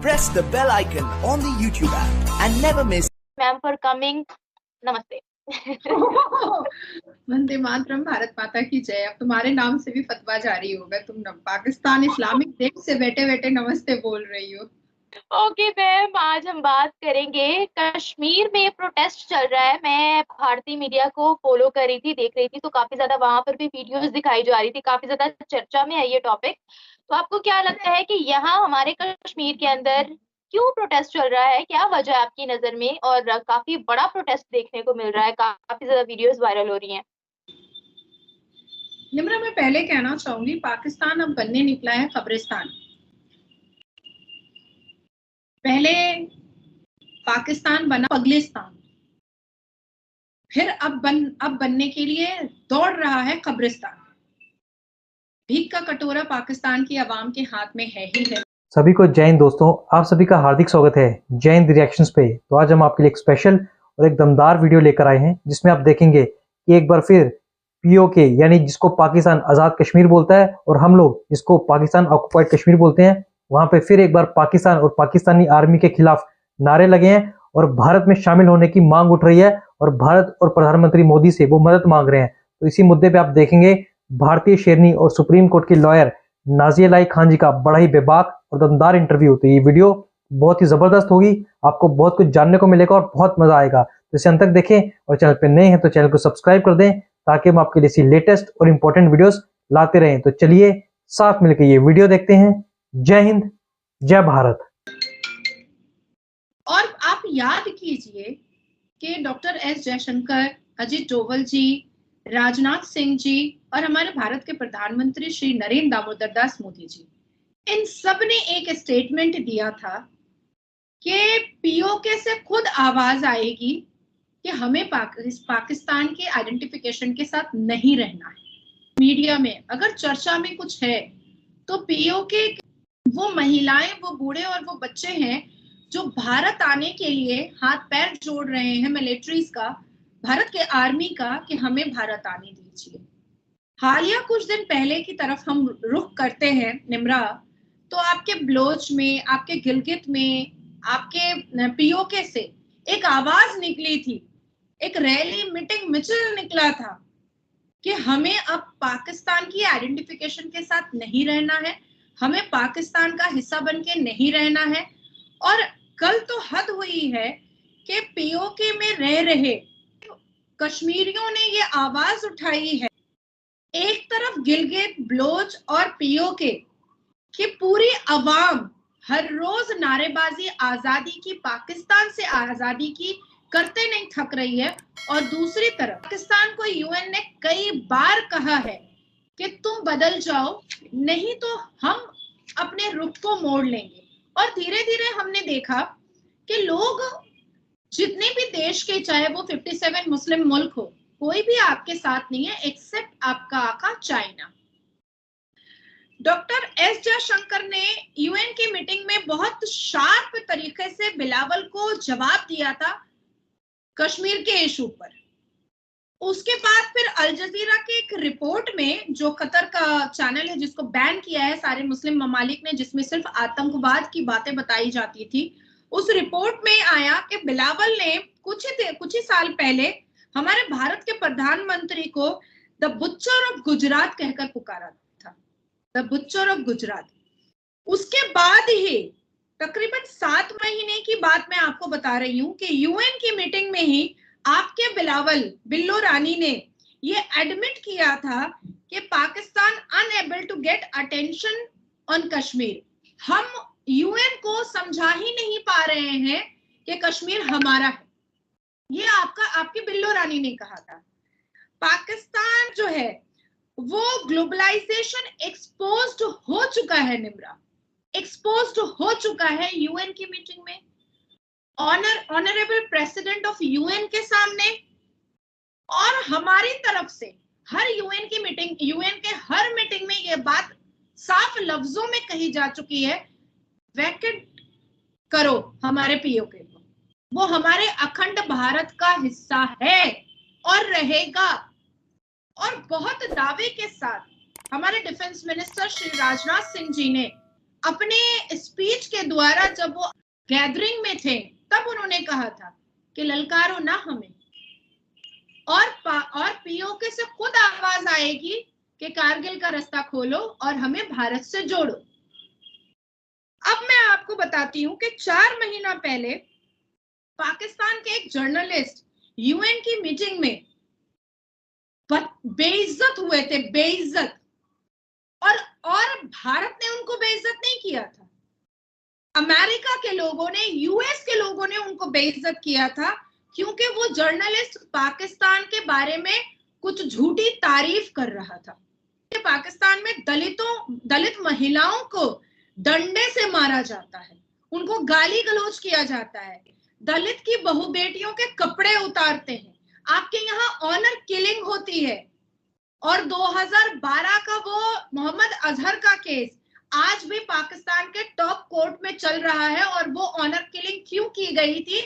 press the bell icon on the YouTube app and never miss. Ma'am for coming. Namaste. Vande Mataram, Bharat माता की जय। अब तुम्हारे नाम से भी फतवा जारी होगा। तुम पाकिस्तान इस्लामिक देश से बैठे बैठे नमस्ते बोल रही हो। ओके मैम, आज हम बात करेंगे कश्मीर में प्रोटेस्ट चल रहा है। मैं भारतीय मीडिया को फॉलो कर रही थी, देख रही थी, तो काफी ज्यादा वहां पर भी वीडियोस दिखाई जा रही थी, काफी ज्यादा चर्चा में है ये टॉपिक। तो आपको क्या लगता है कि यहाँ हमारे कश्मीर के अंदर क्यों प्रोटेस्ट चल रहा है, क्या वजह है आपकी नजर में? और काफी बड़ा प्रोटेस्ट देखने को मिल रहा है, काफी ज्यादा वीडियोस वायरल हो रही हैं। निम्रा, मैं पहले कहना चाहूंगी, पाकिस्तान अब बनने निकला है कब्रिस्तान। पहले पाकिस्तान बना पगलिस्तान, फिर अब बनने के लिए दौड़ रहा है कब्रिस्तान। भीख का कटोरा पाकिस्तान की आवाम के हाथ में है ही है। सभी को जय हिंद दोस्तों, आप सभी का हार्दिक स्वागत है जय हिंद रिएक्शंस पे। तो आज हम आपके लिए एक स्पेशल और एक दमदार वीडियो लेकर आए हैं, जिसमें आप देखेंगे कि एक बार फिर पीओके यानी जिसको पाकिस्तान आज़ाद कश्मीर बोलता है और हम लोग जिसको पाकिस्तान ऑक्युपाइड कश्मीर बोलते हैं, वहां पे फिर एक बार पाकिस्तान और पाकिस्तानी आर्मी के खिलाफ नारे लगे हैं और भारत में शामिल होने की मांग उठ रही है और भारत और प्रधानमंत्री मोदी से वो मदद मांग रहे हैं। तो इसी मुद्दे पे आप देखेंगे भारतीय शेरनी और सुप्रीम कोर्ट की लॉयर नाजिया लाई खान जी का बड़ा ही बेबाक और दमदार इंटरव्यू। तो ये वीडियो बहुत ही जबरदस्त होगी, आपको बहुत कुछ जानने को मिलेगा और बहुत मजा आएगा। तो इसे अंत तक देखें और चैनल पे नए हैं तो चैनल को सब्सक्राइब कर दें, ताकि हम आपके लिए इसी लेटेस्ट और इंपॉर्टेंट वीडियोस लाते रहें। तो चलिए साथ मिलकर ये वीडियो देखते हैं। जय हिंद, जय भारत। और आप याद कीजिए कि डॉक्टर एस जयशंकर, अजित डोवल जी, राजनाथ सिंह जी और हमारे भारत के प्रधानमंत्री श्री नरेंद्र दामोदर दास मोदी जी, इन सब ने एक स्टेटमेंट दिया था कि पीओके से खुद आवाज आएगी कि हमें पाकिस्तान के आइडेंटिफिकेशन के साथ नहीं रहना है। मीडिया में अगर चर्चा में कुछ है तो पीओके वो महिलाएं, वो बूढ़े और वो बच्चे हैं जो भारत आने के लिए हाथ पैर जोड़ रहे हैं, मिलिट्रीज का, भारत के आर्मी का, कि हमें भारत आने दीजिए। हालिया कुछ दिन पहले की तरफ हम रुख करते हैं निम्रा, तो आपके बलोच में, आपके गिलगित में, आपके पीओके से एक आवाज निकली थी, एक रैली, मीटिंग, मिছিল निकला था कि हमें अब पाकिस्तान की आइडेंटिफिकेशन के साथ नहीं रहना है, हमें पाकिस्तान का हिस्सा बन के नहीं रहना है। और कल तो हद हुई है कि पीओके में रह रहे कश्मीरियों ने ये आवाज उठाई है। एक तरफ गिलगित, बलोच और पीओके की पूरी अवाम हर रोज नारेबाजी आजादी की, पाकिस्तान से आजादी की करते नहीं थक रही है, और दूसरी तरफ पाकिस्तान को यूएन ने कई बार कहा है कि तुम बदल जाओ, नहीं तो हम अपने रुख को मोड़ लेंगे। और धीरे धीरे हमने देखा कि लोग जितने भी देश के, चाहे वो 57 मुस्लिम मुल्क हो, कोई भी आपके साथ नहीं है एक्सेप्ट आपका आका चाइना। डॉक्टर एस जयशंकर ने यूएन की मीटिंग में बहुत शार्प तरीके से बिलावल को जवाब दिया था कश्मीर के इशू पर। उसके बाद फिर अल जजीरा के एक रिपोर्ट में, जो कतर का चैनल है जिसको बैन किया है सारे मुस्लिम ममालिक ने, जिसमें सिर्फ आतंकवाद की बातें बताई जाती थी, उस रिपोर्ट में आया कि बिलावल ने कुछ ही साल पहले हमारे भारत के प्रधानमंत्री को द बुच्चर ऑफ गुजरात कहकर पुकारा था, द बुच्चर ऑफ गुजरात। उसके बाद ही तकरीबन 7 महीने की बात मैं आपको बता रही हूँ कि यूएन की मीटिंग में ही आपके बिलावल बिल्लो रानी ने ये एडमिट किया था कि Pakistan unable to get attention on Kashmir. हम यूएन को समझा ही नहीं पा रहे हैं कि कश्मीर हमारा है। ये आपकी बिल्लो रानी ने कहा था। पाकिस्तान जो है वो ग्लोबलाइजेशन एक्सपोज्ड हो चुका है निम्रा, एक्सपोज्ड हो चुका है यूएन की मीटिंग में, ऑनरेबल प्रेसिडेंट ऑफ यूएन के सामने, और हमारी तरफ से हर यूएन के हर मीटिंग में ये बात साफ लफ्जों में कही जा चुकी है, वैकेट करो हमारे पीओके को, वो हमारे अखंड भारत का हिस्सा है और रहेगा। और बहुत दावे के साथ हमारे डिफेंस मिनिस्टर श्री राजनाथ सिंह जी ने अपने स्पीच के द्वारा जब वो गैदरिंग में थे तब उन्होंने कहा था कि ललकारो ना हमें, और पीओके से खुद आवाज आएगी कि कारगिल का रास्ता खोलो और हमें भारत से जोड़ो। अब मैं आपको बताती हूँ कि 4 महीना पहले पाकिस्तान के एक जर्नलिस्ट यूएन की मीटिंग में बेइज्जत हुए थे, बेइज्जत, और भारत ने उनको बेइज्जत नहीं किया था, अमेरिका के लोगों ने, यूएस के लोगों ने उनको बेइज्जत किया था, क्योंकि वो जर्नलिस्ट पाकिस्तान के बारे में कुछ झूठी तारीफ कर रहा था। पाकिस्तान में दलित महिलाओं को डंडे से मारा जाता है, उनको गाली गलौज किया जाता है, दलित की बहू बेटियों के कपड़े उतारते हैं, आपके यहाँ ऑनर किलिंग होती है। और 2012 का वो मोहम्मद अजहर का केस आज भी पाकिस्तान के टॉप कोर्ट में चल रहा है। और वो ऑनर किलिंग क्यों की गई थी?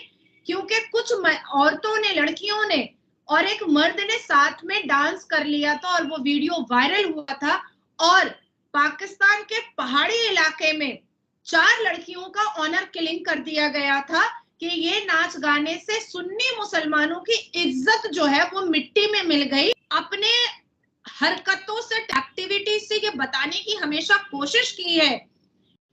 क्योंकि कुछ औरतों ने, लड़कियों ने और एक मर्द ने साथ में डांस कर लिया था और वो वीडियो वायरल हुआ था। और पाकिस्तान के पहाड़ी इलाके में 4 लड़कियों का ऑनर किलिंग कर दिया गया था कि ये नाच गाने से सुन्नी मुसलमानों की इज्जत जो है वो मिट्टी में मिल गई। अपने हरकतों से, एक्टिविटी से ये बताने की हमेशा कोशिश की है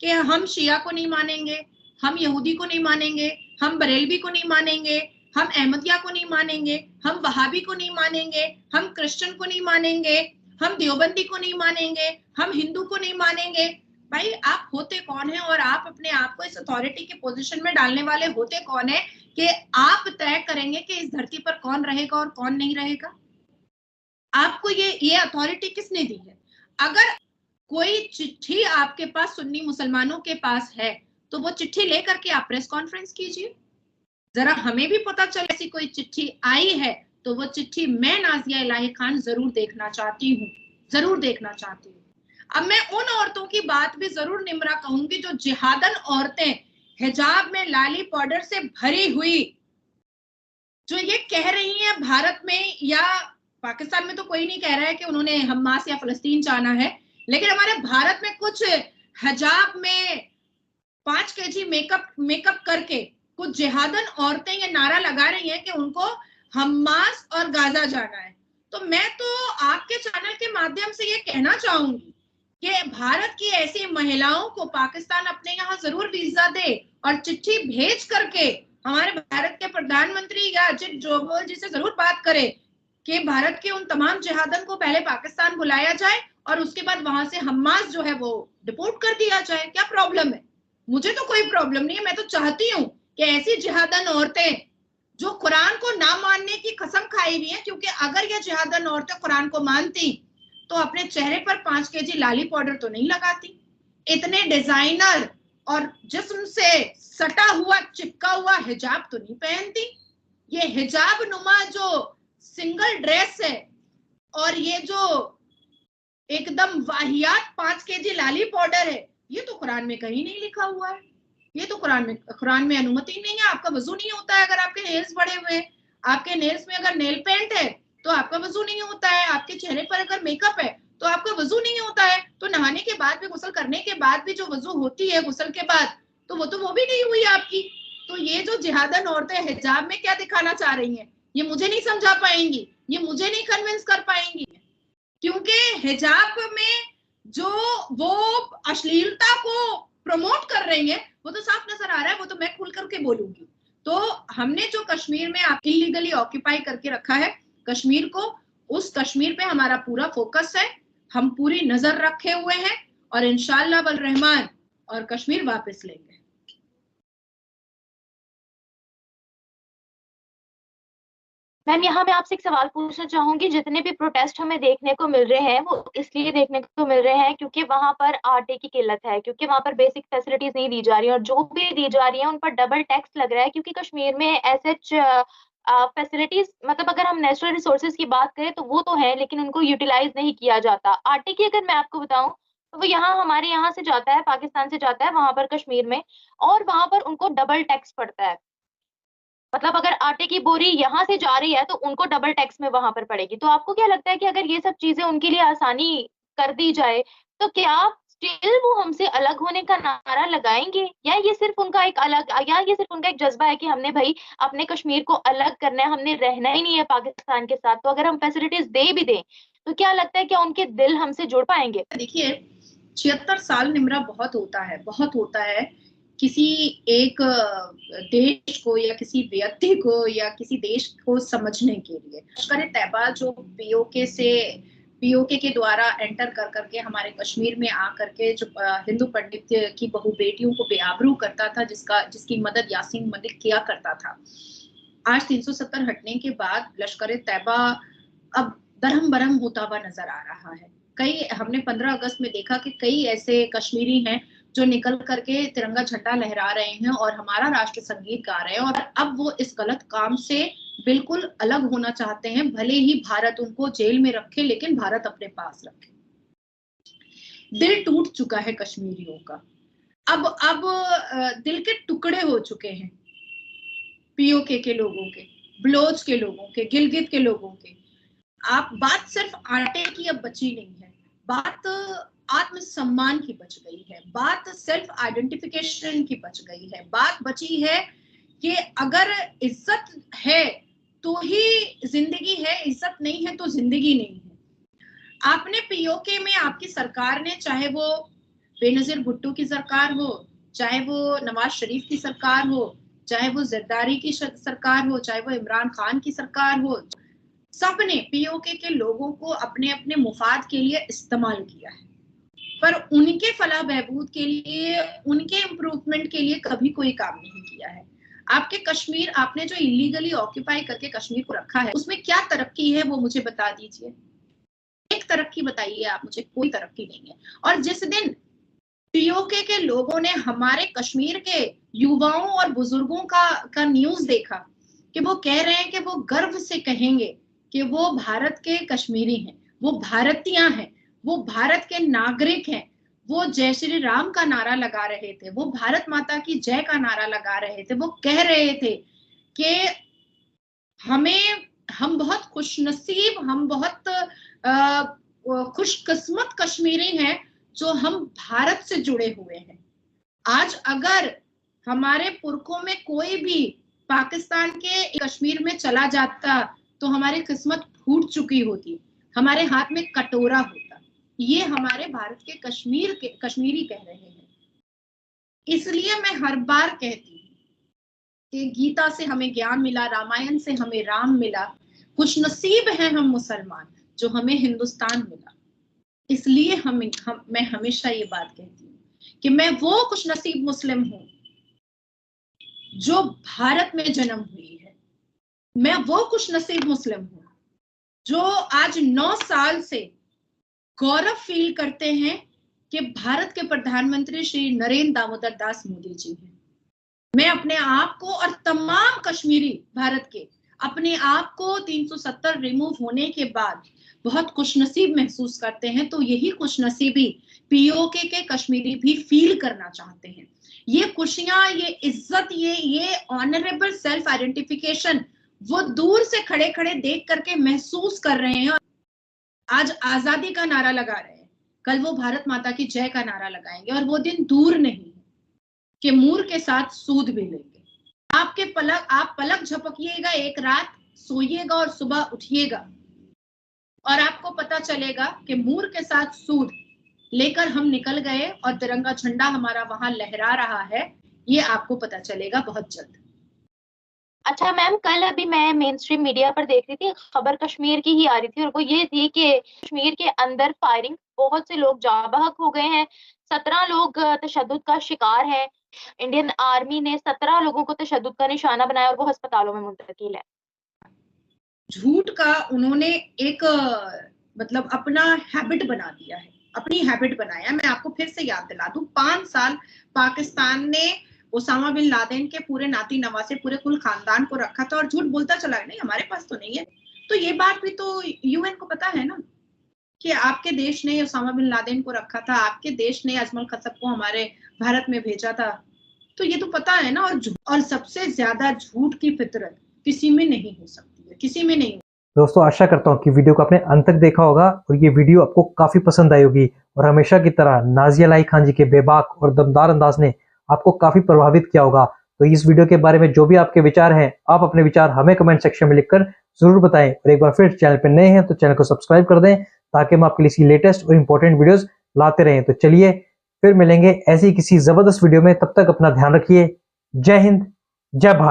कि हम शिया को नहीं मानेंगे, हम यहूदी को नहीं मानेंगे, हम बरेलवी को नहीं मानेंगे, हम अहमदिया को नहीं मानेंगे, हम वहाबी को नहीं मानेंगे, हम क्रिश्चियन को नहीं मानेंगे, हम देवबंदी को नहीं मानेंगे, हम हिंदू को नहीं मानेंगे। भाई आप होते कौन है और आप अपने आप को इस अथॉरिटी के पोजीशन में डालने वाले होते कौन है कि आप तय करेंगे कि इस धरती पर कौन रहेगा और कौन नहीं रहेगा? आपको ये अथॉरिटी किसने दी है? अगर कोई चिट्ठी आपके पास सुन्नी मुसलमानों के पास है तो वो चिट्ठी लेकर के आप प्रेस कॉन्फ्रेंस कीजिए, जरा हमें भी पता चले ऐसी कोई चिट्ठी आई है तो वो चिट्ठी मैं नाजिया इलाही खान जरूर देखना चाहती हूँ, जरूर देखना चाहती हूँ। अब मैं उन औरतों की बात भी जरूर निम्रा कहूंगी जो जिहादन औरतें, हिजाब में लाली पाउडर से भरी हुई, जो ये कह रही हैं भारत में या पाकिस्तान में तो कोई नहीं कह रहा है कि उन्होंने हमास या फलस्तीन जाना है, लेकिन हमारे भारत में कुछ हिजाब में 5 केजी मेकअप करके कुछ जिहादन औरतें ये नारा लगा रही हैं कि उनको हमास और गाजा जाना है। तो मैं तो आपके चैनल के माध्यम से ये कहना चाहूंगी कि भारत की ऐसी महिलाओं को पाकिस्तान अपने यहाँ जरूर वीजा दे और चिट्ठी भेज करके हमारे भारत के प्रधानमंत्री या अजित डोभाल जी से जरूर बात करे कि भारत के उन तमाम जिहादन को पहले पाकिस्तान बुलाया जाए और उसके बाद वहां से हमास जो है वो डिपोर्ट कर दिया जाए। क्या प्रॉब्लम है? मुझे तो कोई प्रॉब्लम नहीं है। मैं तो चाहती हूँ कि ऐसी जिहादन औरतें जो कुरान को ना मानने की कसम खाई हुई है, क्योंकि अगर ये जिहादन औरतें कुरान को मानती तो अपने चेहरे पर 5 केजी लाली पाउडर तो नहीं लगाती, इतने डिजाइनर और जिस्म से सटा हुआ चिपका हुआ हिजाब तो नहीं पहनती। ये हिजाब नुमा जो सिंगल ड्रेस है और ये जो एकदम वाहियात 5 केजी लाली पाउडर है, ये तो कुरान में कहीं नहीं लिखा हुआ है। ये तो कुरान में अनुमति नहीं है। आपका वजू नहीं होता है अगर आपके नेल्स बड़े हुए हैं, आपके नेल्स में अगर नेल पेंट है तो आपका वजू नहीं होता है, आपके चेहरे पर अगर मेकअप है तो आपका वजू नहीं होता है। तो नहाने के बाद भी, गुस्ल करने के बाद भी जो वजू होती है गुस्ल के बाद, तो वो भी नहीं हुई आपकी। तो ये जो जिहादन औरतें हिजाब में क्या दिखाना चाह रही हैं, ये मुझे नहीं समझा पाएंगी, ये मुझे नहीं कन्विंस कर पाएंगी, क्योंकि हिजाब में जो वो अश्लीलता को प्रमोट कर रही है वो तो साफ नजर आ रहा है। वो तो मैं खुल करके बोलूंगी। तो हमने जो कश्मीर में इलीगली ऑक्यूपाई करके रखा है कश्मीर को, उस कश्मीर पे हमारा पूरा फोकस है, हम पूरी नजर रखे हुए हैं और इंशाअल्लाह वल रहमान और कश्मीर वापस लेंगे। मैम यहाँ मैं आपसे एक सवाल पूछना चाहूंगी। जितने भी प्रोटेस्ट हमें देखने को मिल रहे हैं वो इसलिए देखने को मिल रहे हैं क्योंकि वहां पर आटे की किल्लत है, क्योंकि वहां पर बेसिक फैसिलिटीज नहीं दी जा रही है, और जो भी दी जा रही है उन पर डबल टैक्स लग रहा है, क्योंकि कश्मीर में ऐसे फैसिलिटीज, मतलब अगर हम नेचुरल रिसोर्सेज की बात करें तो वो तो है, लेकिन उनको यूटिलाइज नहीं किया जाता। आटे की अगर मैं आपको बताऊं तो वो यहाँ हमारे यहाँ से जाता है, पाकिस्तान से जाता है वहां पर कश्मीर में, और वहां पर उनको डबल टैक्स पड़ता है। मतलब अगर आटे की बोरी यहाँ से जा रही है तो उनको डबल टैक्स में वहां पर पड़ेगी। तो आपको क्या लगता है कि अगर ये सब चीजें उनके लिए आसानी कर दी जाए तो क्या स्टिल वो हमसे अलग होने का नारा लगाएंगे, या ये सिर्फ उनका एक जज्बा है कि हमने भाई अपने कश्मीर को अलग करना है, हमने रहना ही नहीं है पाकिस्तान के साथ। तो अगर हम फैसिलिटीज दे भी दें तो क्या लगता है क्या उनके दिल हमसे जुड़ पाएंगे? देखिए, 76 साल निमरा बहुत होता है किसी एक देश को या किसी व्यक्ति को या किसी देश को समझने के लिए। लश्कर तैयबा जो पीओके के द्वारा एंटर कर करके हमारे कश्मीर में आ करके जो हिंदू पंडित की बहु बेटियों को बेआबरू करता था, जिसकी मदद यासीन मलिक किया करता था। आज 370 हटने के बाद लश्कर तैयबा अब दरहम बरहम होता हुआ नजर आ रहा है। हमने 15 अगस्त में देखा कि कई ऐसे कश्मीरी हैं जो निकल करके तिरंगा झंडा लहरा रहे हैं और हमारा राष्ट्र संगीत गा रहे हैं, और अब वो इस गलत काम से बिल्कुल अलग होना चाहते हैं। भले ही भारत उनको जेल में रखे, लेकिन भारत अपने पास रखे। दिल टूट चुका है कश्मीरियों का। अब दिल के टुकड़े हो चुके हैं पीओके के लोगों के, बलोच के लोगों के, गिलगित के लोगों के। आप बात सिर्फ आटे की अब बची नहीं है, बात आत्मसम्मान की बच गई है, बात सेल्फ आइडेंटिफिकेशन की बच गई है। बात बची है कि अगर इज्जत है तो ही जिंदगी है, इज्जत नहीं है तो जिंदगी नहीं है। आपने पीओके में आपकी सरकार ने, चाहे वो बेनजीर भुट्टो की सरकार हो, चाहे वो नवाज शरीफ की सरकार हो, चाहे वो जरदारी की सरकार हो, चाहे वो इमरान खान की सरकार हो, सबने पीओके के लोगों को अपने अपने मुफाद के लिए इस्तेमाल किया है, पर उनके फलाह बहबूद के लिए, उनके इम्प्रूवमेंट के लिए कभी कोई काम नहीं किया है। आपके कश्मीर, आपने जो इलीगली ऑक्यूपाई करके कश्मीर को रखा है, उसमें क्या तरक्की है वो मुझे बता दीजिए। एक तरक्की बताइए आप मुझे। कोई तरक्की नहीं है। और जिस दिन पीओके के लोगों ने हमारे कश्मीर के युवाओं और बुजुर्गों का न्यूज देखा कि वो कह रहे हैं कि वो गर्व से कहेंगे कि वो भारत के कश्मीरी हैं, वो भारतीय हैं, वो भारत के नागरिक हैं, वो जय श्री राम का नारा लगा रहे थे, वो भारत माता की जय का नारा लगा रहे थे, वो कह रहे थे कि हम बहुत खुशनसीब, हम बहुत खुशकिस्मत कश्मीरी हैं जो हम भारत से जुड़े हुए हैं। आज अगर हमारे पुरखों में कोई भी पाकिस्तान के कश्मीर में चला जाता तो हमारी किस्मत फूट चुकी होती, हमारे हाथ में कटोरा होता। ये हमारे भारत के कश्मीरी कह रहे हैं। इसलिए मैं हर बार कहती हूँ कि गीता से हमें ज्ञान मिला, रामायण से हमें राम मिला, खुशनसीब हैं हम मुसलमान जो हमें हिंदुस्तान मिला। इसलिए मैं हमेशा ये बात कहती हूँ कि मैं वो खुशनसीब मुस्लिम हूँ जो भारत में जन्म हुई है। मैं वो खुशनसीब मुस्लिम हूँ जो आज 9 साल से गौरव फील करते हैं कि भारत के प्रधानमंत्री श्री नरेंद्र दामोदर दास मोदी जी हैं। मैं अपने आप को और तमाम कश्मीरी भारत के अपने आप को 370 रिमूव होने के बाद बहुत खुशनसीब महसूस करते हैं। तो यही खुशनसीबी पीओके के कश्मीरी भी फील करना चाहते हैं। ये खुशियां, ये इज्जत, ये ऑनरेबल सेल्फ आइडेंटिफिकेशन वो दूर से खड़े खड़े देख करके महसूस कर रहे हैं। आज आजादी का नारा लगा रहे हैं, कल वो भारत माता की जय का नारा लगाएंगे, और वो दिन दूर नहीं है कि मूर के साथ सूद भी लेंगे। आप पलक झपकिएगा, एक रात सोइएगा और सुबह उठिएगा और आपको पता चलेगा कि मूर के साथ सूद लेकर हम निकल गए और तिरंगा झंडा हमारा वहां लहरा रहा है। ये आपको पता चलेगा बहुत जल्द। अच्छा मैम, कल अभी मैं मेन स्ट्रीम मीडिया पर देख रही थी, खबर कश्मीर की ही आ रही थी, और वो ये थी कि कश्मीर के अंदर फायरिंग, बहुत से लोग जाँ बहक हो गए हैं, 17 लोग तशद्दुद का शिकार हैं। इंडियन आर्मी ने 17 लोगों को तशद्दुद का निशाना बनाया और वो अस्पतालों में मुंतकिल है। झूठ का उन्होंने एक मतलब अपना हैबिट बना दिया है, अपनी हैबिट बनाया। मैं आपको फिर से याद दिला दूं, 5 साल पाकिस्तान ने ओसामा बिन लादेन के पूरे नाती नवासे, पूरे कुल खानदान को रखा था और झूठ बोलता चला गया, नहीं हमारे पास तो नहीं है। तो ये बात भी तो यूएन को पता है ना कि आपके देश ने ओसामा बिन लादेन को रखा था, आपके देश ने अजमल खसब को हमारे भारत में भेजा था, तो ये तो पता है ना। और सबसे ज्यादा झूठ की फितरत किसी में नहीं हो सकती है, किसी में नहीं। दोस्तों आशा करता हूँ कि वीडियो को आपने अंत तक देखा होगा और ये वीडियो आपको काफी पसंद आई होगी और हमेशा की तरह नाजिया इलाही खान जी के बेबाक और दमदार अंदाज ने आपको काफी प्रभावित किया होगा। तो इस वीडियो के बारे में जो भी आपके विचार हैं, आप अपने विचार हमें कमेंट सेक्शन में लिखकर जरूर बताएं और एक बार फिर चैनल पर नए हैं तो चैनल को सब्सक्राइब कर दें ताकि हम आपके लिए लेटेस्ट और इंपॉर्टेंट वीडियोस लाते रहें। तो चलिए फिर मिलेंगे ऐसी किसी जबरदस्त वीडियो में, तब तक अपना ध्यान रखिए। जय हिंद, जय भारत।